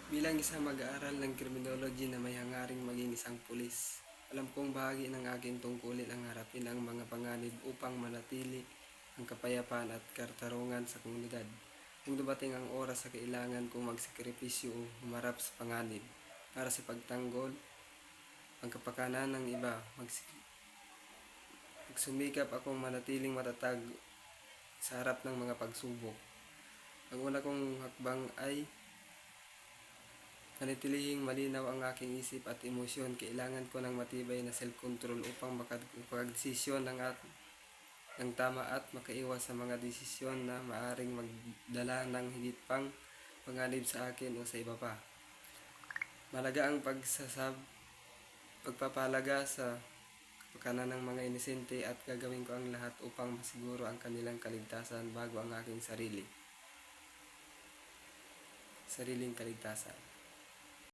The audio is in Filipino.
Bilang isang mag-aaral ng criminology na may hangaring maging isang pulis, alam kong bahagi ng aking tungkulin ang harapin ang mga panganib upang manatili ang kapayapaan at katarungan sa komunidad. Kung dumating ang oras sa kailangan kong magsakripisyo o humarap sa panganib para sa pagtanggol ang kapakanan ng iba, magsumikap akong manatiling matatag sa harap ng mga pagsubok. Ang una kong hakbang ay panitilihing malinaw ang aking isip at emosyon. Kailangan ko ng matibay na self-control upang makapagdesisyon ng tama at makaiwas sa mga desisyon na maaring magdala ng higit pang panganib sa akin o sa iba pa. Malaga ang pagpapalaga sa kapakanan ng mga inosente at gagawin ko ang lahat upang masiguro ang kanilang kaligtasan bago ang aking sariling kaligtasan.